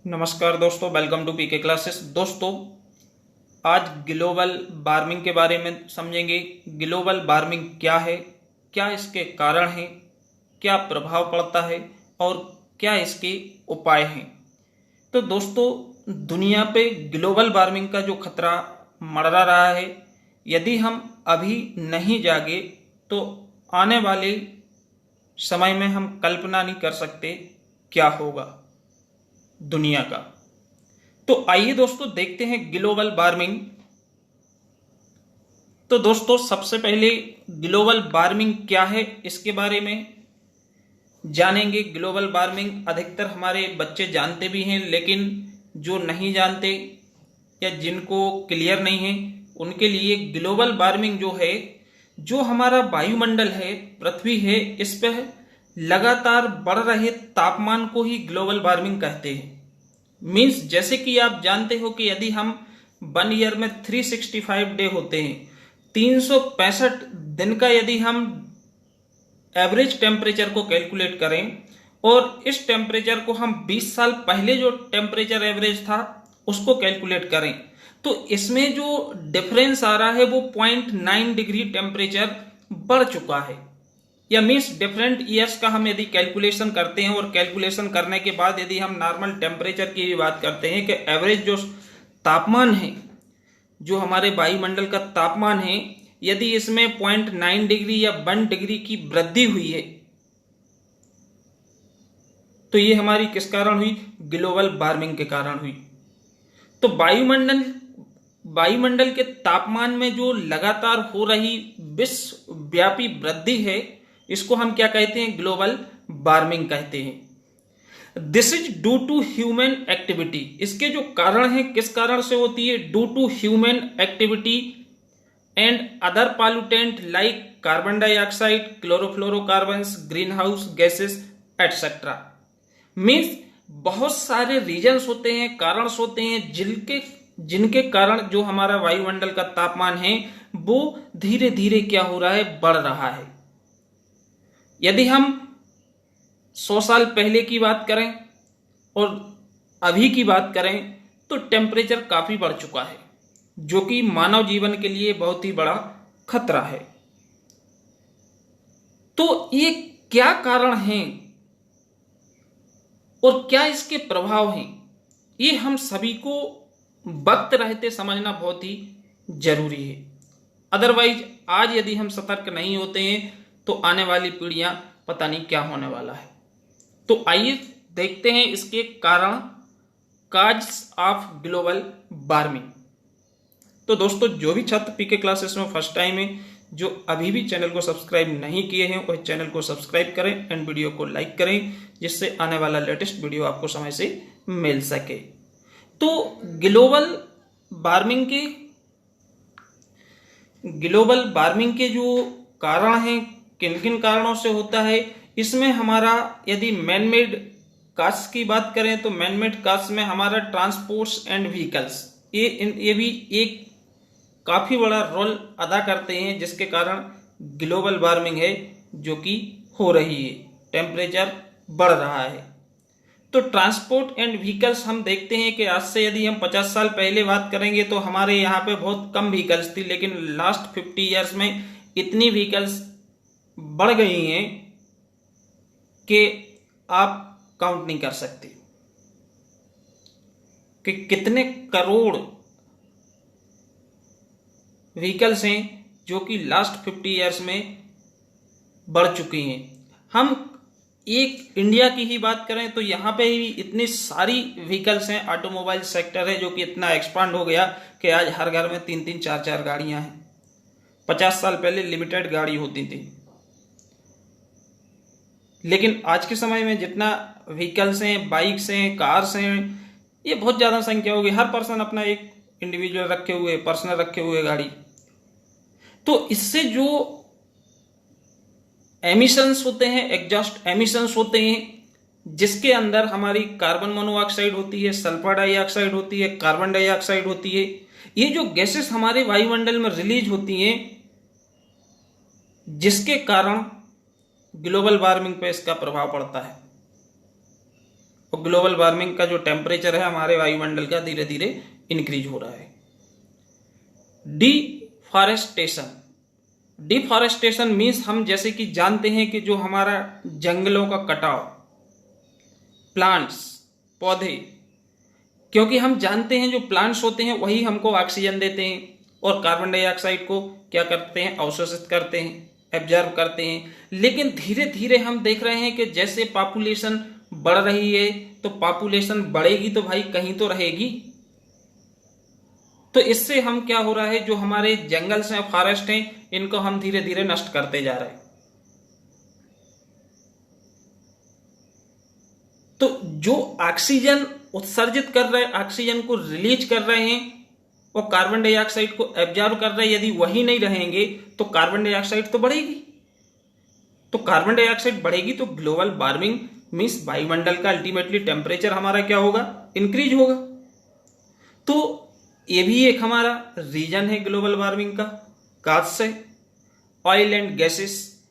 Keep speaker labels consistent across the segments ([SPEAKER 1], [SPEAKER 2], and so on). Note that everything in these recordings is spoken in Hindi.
[SPEAKER 1] नमस्कार दोस्तों, वेलकम टू पीके क्लासेस। दोस्तों, आज ग्लोबल वार्मिंग के बारे में समझेंगे। ग्लोबल वार्मिंग क्या है, क्या इसके कारण हैं, क्या प्रभाव पड़ता है और क्या इसके उपाय हैं। तो दोस्तों, दुनिया पे ग्लोबल वार्मिंग का जो खतरा मंडरा रहा है, यदि हम अभी नहीं जागे तो आने वाले समय में हम कल्पना नहीं कर सकते क्या होगा दुनिया का। तो आइए दोस्तों देखते हैं ग्लोबल वार्मिंग। तो दोस्तों, सबसे पहले ग्लोबल वार्मिंग क्या है इसके बारे में जानेंगे। ग्लोबल वार्मिंग अधिकतर हमारे बच्चे जानते भी हैं, लेकिन जो नहीं जानते या जिनको क्लियर नहीं है उनके लिए ग्लोबल वार्मिंग जो है, जो हमारा वायुमंडल है, पृथ्वी है, इस पर लगातार बढ़ रहे तापमान को ही ग्लोबल वार्मिंग कहते हैं। मीन्स जैसे कि आप जानते हो कि यदि हम 1 ईयर में 365 डे होते हैं, 365 दिन का यदि हम एवरेज टेम्परेचर को कैलकुलेट करें और इस टेम्परेचर को हम 20 साल पहले जो टेम्परेचर एवरेज था उसको कैलकुलेट करें, तो इसमें जो डिफरेंस आ रहा है वो 0.9 डिग्री टेम्परेचर बढ़ चुका है। या मीन्स डिफरेंट ईयर्स का हम यदि कैलकुलेशन करते हैं और कैलकुलेशन करने के बाद यदि हम नॉर्मल टेम्परेचर की भी बात करते हैं कि एवरेज जो तापमान है, जो हमारे वायुमंडल का तापमान है, यदि इसमें 0.9 डिग्री या 1 डिग्री की वृद्धि हुई है तो ये हमारी किस कारण हुई? ग्लोबल वार्मिंग के कारण हुई। तो वायुमंडल के तापमान में जो लगातार हो रही विश्वव्यापी वृद्धि है, इसको हम क्या कहते हैं? ग्लोबल वार्मिंग कहते हैं। This is due to human activity. इसके जो कारण है, किस कारण से होती है? Due to human activity and other pollutant like carbon dioxide, chlorofluorocarbons, greenhouse gases etcetera. Means बहुत सारे रीजन्स होते हैं, कारण होते हैं जिनके कारण जो हमारा वायुमंडल का तापमान है वो धीरे धीरे क्या हो रहा है? बढ़ रहा है। यदि हम 100 साल पहले की बात करें और अभी की बात करें तो टेम्परेचर काफी बढ़ चुका है, जो कि मानव जीवन के लिए बहुत ही बड़ा खतरा है। तो ये क्या कारण हैं और क्या इसके प्रभाव हैं, ये हम सभी को वक्त रहते समझना बहुत ही जरूरी है। अदरवाइज आज यदि हम सतर्क नहीं होते हैं तो आने वाली पीढ़ियां पता नहीं क्या होने वाला है। तो आइए देखते हैं इसके कारण, काज ऑफ ग्लोबल वार्मिंग। तो दोस्तों, जो भी छात्र पीके क्लासेस में फर्स्ट टाइम है, जो अभी भी चैनल को सब्सक्राइब नहीं किए हैं, वह चैनल को सब्सक्राइब करें एंड वीडियो को लाइक करें, जिससे आने वाला लेटेस्ट वीडियो आपको समय से मिल सके। तो ग्लोबल वार्मिंग के जो कारण हैं, किन किन कारणों से होता है, इसमें हमारा यदि मैन मेड कास्ट की बात करें तो मैन मेड कास्ट में हमारा ट्रांसपोर्ट्स एंड व्हीकल्स, ये भी एक काफी बड़ा रोल अदा करते हैं, जिसके कारण ग्लोबल वार्मिंग है जो कि हो रही है, टेम्परेचर बढ़ रहा है। तो ट्रांसपोर्ट एंड व्हीकल्स हम देखते हैं कि आज से यदि हम 50 साल पहले बात करेंगे तो हमारे यहाँ पे बहुत कम व्हीकल्स थी, लेकिन लास्ट 50 ईयर्स में इतनी व्हीकल्स बढ़ गई हैं कि आप काउंट नहीं कर सकते कि कितने करोड़ व्हीकल्स हैं जो कि लास्ट 50 ईयर्स में बढ़ चुकी हैं। हम एक इंडिया की ही बात करें तो यहाँ पे ही इतनी सारी व्हीकल्स हैं, ऑटोमोबाइल सेक्टर है जो कि इतना एक्सपांड हो गया कि आज हर घर में 3-3 4-4 गाड़ियां हैं। 50 साल पहले लिमिटेड गाड़ी होती थी, लेकिन आज के समय में जितना व्हीकल्स हैं, बाइक्स हैं, कार्स हैं, ये बहुत ज्यादा संख्या होगी। हर पर्सन अपना एक इंडिविजुअल रखे हुए, पर्सनल रखे हुए गाड़ी। तो इससे जो एमिशंस होते हैं, एग्जॉस्ट एमिशंस होते हैं, जिसके अंदर हमारी कार्बन मोनोऑक्साइड होती है, सल्फर डाइऑक्साइड होती है, कार्बन डाइऑक्साइड होती है, ये जो गैसेस हमारे वायुमंडल में रिलीज होती हैं, जिसके कारण ग्लोबल वार्मिंग पे इसका प्रभाव पड़ता है। और ग्लोबल वार्मिंग का जो टेम्परेचर है हमारे वायुमंडल का धीरे धीरे इंक्रीज हो रहा है। डिफॉरेस्टेशन, डिफॉरेस्टेशन मीन्स हम जैसे कि जानते हैं कि जो हमारा जंगलों का कटाव, प्लांट्स, पौधे, क्योंकि हम जानते हैं जो प्लांट्स होते हैं वही हमको ऑक्सीजन देते हैं और कार्बन डाइऑक्साइड को क्या करते हैं, अवशोषित करते हैं, एब्जॉर्ब करते हैं। लेकिन धीरे धीरे हम देख रहे हैं कि जैसे पॉपुलेशन बढ़ रही है तो पॉपुलेशन बढ़ेगी तो भाई कहीं तो रहेगी, तो इससे हम क्या हो रहा है, जो हमारे जंगल्स हैं, फॉरेस्ट हैं, इनको हम धीरे धीरे नष्ट करते जा रहे हैं। तो जो ऑक्सीजन उत्सर्जित कर रहे हैं, ऑक्सीजन को रिलीज कर रहे हैं और कार्बन डाइऑक्साइड को एब्जॉर्ब कर रहे हैं, यदि वही नहीं रहेंगे तो कार्बन डाइऑक्साइड तो बढ़ेगी। तो कार्बन डाइऑक्साइड बढ़ेगी तो ग्लोबल वार्मिंग मीन्स वायुमंडल का अल्टीमेटली टेम्परेचर हमारा क्या होगा, इंक्रीज होगा। तो ये भी एक हमारा रीजन है ग्लोबल वार्मिंग का काज से। ऑयल एंड गैसेस,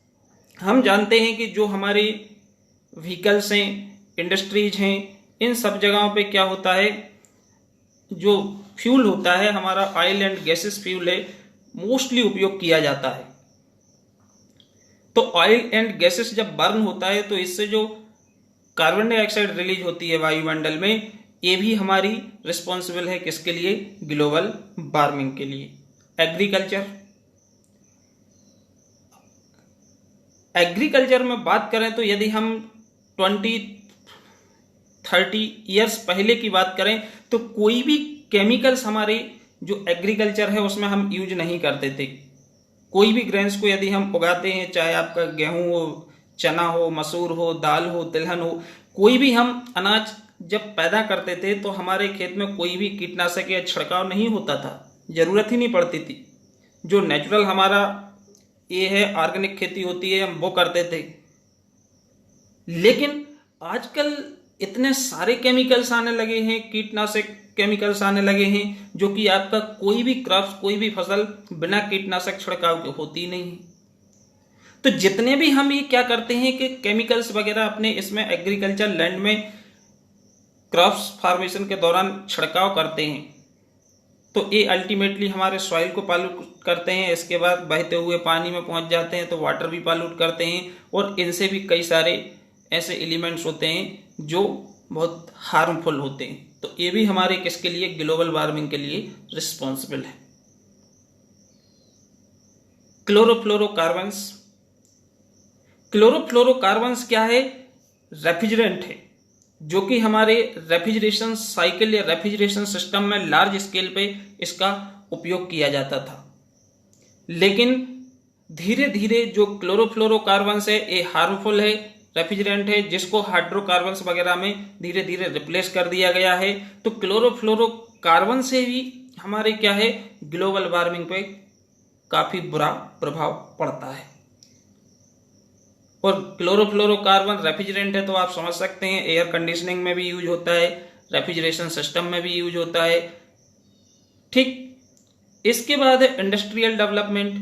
[SPEAKER 1] हम जानते हैं कि जो हमारे व्हीकल्स हैं, इंडस्ट्रीज हैं, इन सब जगहों पे क्या होता है, जो फ्यूल होता है हमारा ऑयल एंड गैसेस फ्यूल है, मोस्टली उपयोग किया जाता है। तो ऑयल एंड गैसेस जब बर्न होता है तो इससे जो कार्बन डाइऑक्साइड रिलीज होती है वायुमंडल में, ये भी हमारी रिस्पॉन्सिबल है किसके लिए, ग्लोबल वार्मिंग के लिए। एग्रीकल्चर, एग्रीकल्चर में बात करें तो यदि हम 20-30 ईयर्स पहले की बात करें तो कोई भी केमिकल्स हमारे जो एग्रीकल्चर है उसमें हम यूज नहीं करते थे। कोई भी ग्रेन्स को यदि हम उगाते हैं, चाहे आपका गेहूं हो, चना हो, मसूर हो, दाल हो, तिलहन हो, कोई भी हम अनाज जब पैदा करते थे तो हमारे खेत में कोई भी कीटनाशक या छिड़काव नहीं होता था, जरूरत ही नहीं पड़ती थी। जो नेचुरल हमारा ये है ऑर्गेनिक खेती होती है, हम वो करते थे। लेकिन आजकल इतने सारे केमिकल्स आने लगे हैं, कीटनाशक केमिकल्स आने लगे हैं, जो कि आपका कोई भी क्रॉप्स, कोई भी फसल बिना कीटनाशक छिड़काव के होती नहीं है। तो जितने भी हम ये क्या करते हैं कि केमिकल्स वगैरह अपने इसमें एग्रीकल्चर लैंड में क्रॉप्स फार्मेशन के दौरान छिड़काव करते हैं, तो ये अल्टीमेटली हमारे सॉइल को पॉल्यूट करते हैं, इसके बाद बहते हुए पानी में पहुंच जाते हैं तो वाटर भी पॉल्यूट करते हैं, और इनसे भी कई सारे ऐसे एलिमेंट्स होते हैं जो बहुत हार्मफुल होते हैं। तो ये भी हमारे किसके लिए, ग्लोबल वार्मिंग के लिए रिस्पॉन्सिबल है। क्लोरोफ्लोरोकार्बन्स, क्लोरोफ्लोरोकार्बन्स क्या है, रेफ्रिजरेंट है, जो कि हमारे रेफ्रिजरेशन साइकिल या रेफ्रिजरेशन सिस्टम में लार्ज स्केल पे इसका उपयोग किया जाता था। लेकिन धीरे धीरे जो क्लोरोफ्लोरोकार्बन्स है ये हार्मफुल है, रेफ्रिजरेंट है, जिसको हाइड्रोकार्बन्स वगैरह में धीरे धीरे रिप्लेस कर दिया गया है। तो क्लोरोफ्लोरोकार्बन से भी हमारे क्या है, ग्लोबल वार्मिंग पे काफी बुरा प्रभाव पड़ता है। और क्लोरोफ्लोरोकार्बन रेफ्रिजरेंट है तो आप समझ सकते हैं एयर कंडीशनिंग में भी यूज होता है, रेफ्रिजरेशन सिस्टम में भी यूज होता है। ठीक, इसके बाद है इंडस्ट्रियल डेवलपमेंट।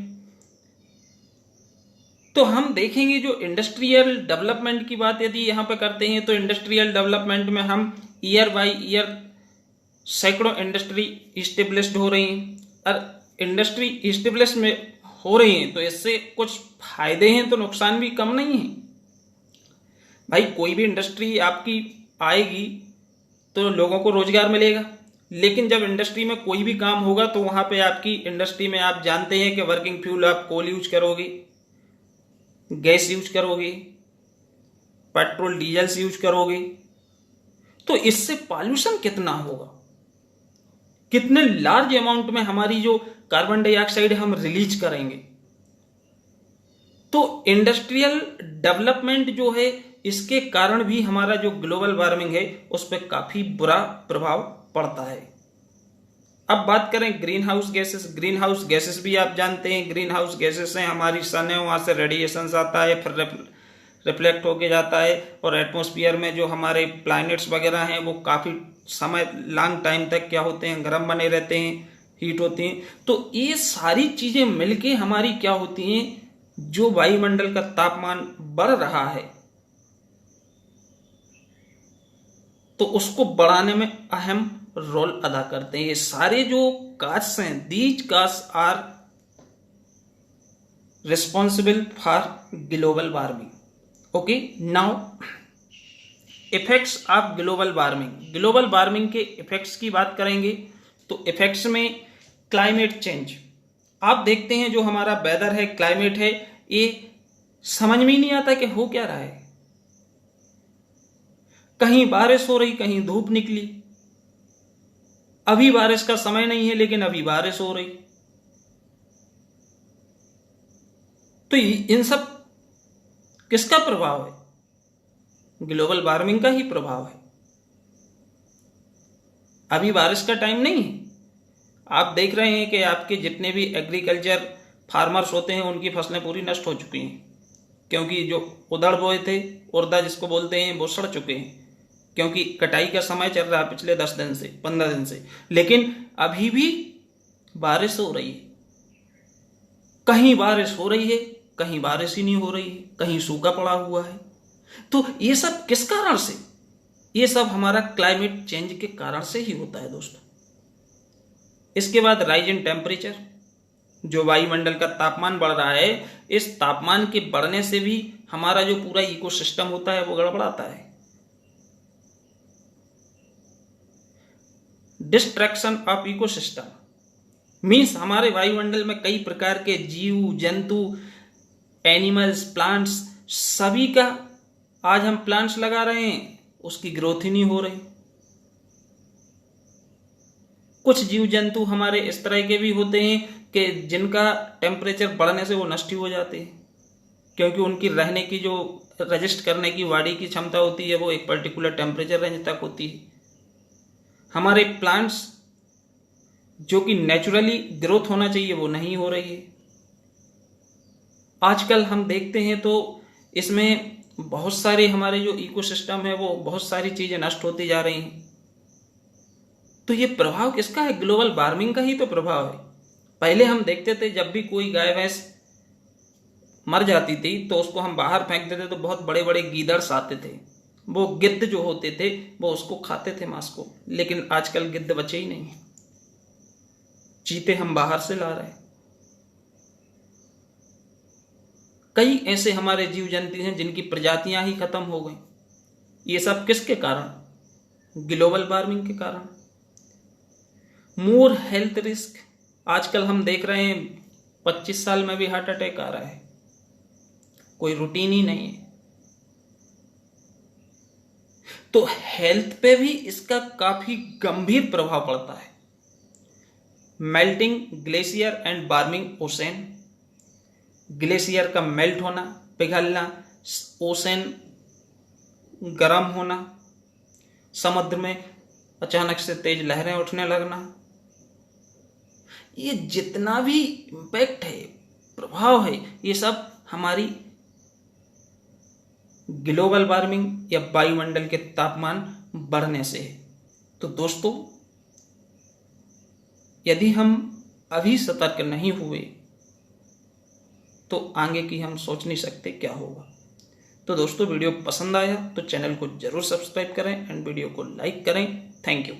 [SPEAKER 1] तो हम देखेंगे जो इंडस्ट्रियल डेवलपमेंट की बात यदि यहाँ पे करते हैं तो इंडस्ट्रियल डेवलपमेंट में हम ईयर बाय ईयर सैकड़ों इंडस्ट्री इस्टेब्लिश्ड हो रही हैं, और इंडस्ट्री इस्टेब्लिश में हो रही हैं तो इससे कुछ फायदे हैं तो नुकसान भी कम नहीं है भाई। कोई भी इंडस्ट्री आपकी आएगी तो लोगों को रोजगार मिलेगा, लेकिन जब इंडस्ट्री में कोई भी काम होगा तो वहां पे आपकी इंडस्ट्री में आप जानते हैं कि वर्किंग फ्यूल आप कोल यूज करोगे, गैस यूज करोगे, पेट्रोल डीजल यूज करोगे, तो इससे पॉल्यूशन कितना होगा, कितने लार्ज अमाउंट में हमारी जो कार्बन डाइऑक्साइड हम रिलीज करेंगे। तो इंडस्ट्रियल डेवलपमेंट जो है इसके कारण भी हमारा जो ग्लोबल वार्मिंग है उस पर काफी बुरा प्रभाव पड़ता है। अब बात करें green house gases. Green house gases भी आप जानते हैं, ग्रीन हाउस गैसेस से हमारी सन है वहां से रेडिएशन आता है, फिर रिफ्लेक्ट होके जाता है, और एटमॉस्फेयर में जो हमारे प्लैनेट्स वगैरह हैं वो काफी समय लॉन्ग टाइम तक क्या होते हैं, गर्म बने रहते हैं, हीट होती हैं। तो ये सारी चीजें मिलके हमारी क्या होती हैं, जो वायुमंडल का तापमान बढ़ रहा है तो उसको बढ़ाने में अहम रोल अदा करते हैं। ये सारे जो कास्ट हैं, these cause are responsible for global warming. Okay, now effects of global warming. Global warming के इफेक्ट्स की बात करेंगे तो इफेक्ट्स में क्लाइमेट चेंज। आप देखते हैं जो हमारा वेदर है, क्लाइमेट है, ये समझ में ही नहीं आता कि हो क्या रहा है। कहीं बारिश हो रही, कहीं धूप निकली। अभी बारिश का समय नहीं है लेकिन अभी बारिश हो रही। तो इन सब किसका प्रभाव है? ग्लोबल वार्मिंग का ही प्रभाव है। अभी बारिश का टाइम नहीं है। आप देख रहे हैं कि आपके जितने भी एग्रीकल्चर फार्मर्स होते हैं उनकी फसलें पूरी नष्ट हो चुकी हैं, क्योंकि जो उधड़ बोए थे, उड़दा जिसको बोलते हैं, वो सड़ चुके हैं, क्योंकि कटाई का समय चल रहा है पिछले 10 दिन से, 15 दिन से। लेकिन अभी भी बारिश हो रही है। कहीं बारिश हो रही है, कहीं बारिश ही नहीं हो रही है, कहीं सूखा पड़ा हुआ है। तो ये सब किस कारण से? ये सब हमारा क्लाइमेट चेंज के कारण से ही होता है दोस्तों। इसके बाद राइज इन टेम्परेचर, जो वायुमंडल का तापमान बढ़ रहा है, इस तापमान के बढ़ने से भी हमारा जो पूरा इकोसिस्टम होता है वो गड़बड़ाता है। डिस्ट्रक्शन ऑफ इकोसिस्टम मीन्स हमारे वायुमंडल में कई प्रकार के जीव जंतु, एनिमल्स, प्लांट्स, सभी का आज हम प्लांट्स लगा रहे हैं, उसकी ग्रोथ ही नहीं हो रही। कुछ जीव जंतु हमारे इस तरह के भी होते हैं कि जिनका टेम्परेचर बढ़ने से वो नष्ट ही हो जाते हैं, क्योंकि उनकी रहने की जो रजिस्ट करने की बॉडी की क्षमता होती है वो एक पर्टिकुलर टेम्परेचर रेंज तक होती है। हमारे प्लांट्स जो कि नेचुरली ग्रोथ होना चाहिए वो नहीं हो रही है। आजकल हम देखते हैं तो इसमें बहुत सारे हमारे जो इकोसिस्टम है वो बहुत सारी चीजें नष्ट होती जा रही हैं। तो ये प्रभाव किसका है? ग्लोबल वार्मिंग का ही तो प्रभाव है। पहले हम देखते थे जब भी कोई गाय भैंस मर जाती थी तो उसको हम बाहर फेंक देते तो बहुत बड़े बड़े गीदड़्स आते थे, वो गिद्ध जो होते थे वो उसको खाते थे मांस को। लेकिन आजकल गिद्ध बचे ही नहीं, चीते हम बाहर से ला रहे हैं। कई ऐसे हमारे जीव जंतु हैं जिनकी प्रजातियां ही खत्म हो गई। ये सब किसके कारण? ग्लोबल वार्मिंग के कारण। मोर हेल्थ रिस्क, आजकल हम देख रहे हैं 25 साल में भी हार्ट अटैक आ रहा है, कोई रूटीन ही नहीं है। तो हेल्थ पे भी इसका काफी गंभीर प्रभाव पड़ता है। Melting glacier and warming ocean, glacier का मेल्ट होना, पिघलना, ओशन गर्म होना, समुद्र में अचानक से तेज लहरें उठने लगना, ये जितना भी इम्पैक्ट है, प्रभाव है, ये सब हमारी ग्लोबल वार्मिंग या वायुमंडल के तापमान बढ़ने से है। तो दोस्तों, यदि हम अभी सतर्क नहीं हुए तो आगे की हम सोच नहीं सकते क्या होगा। तो दोस्तों, वीडियो पसंद आया तो चैनल को जरूर सब्सक्राइब करें एंड वीडियो को लाइक करें। Thank you.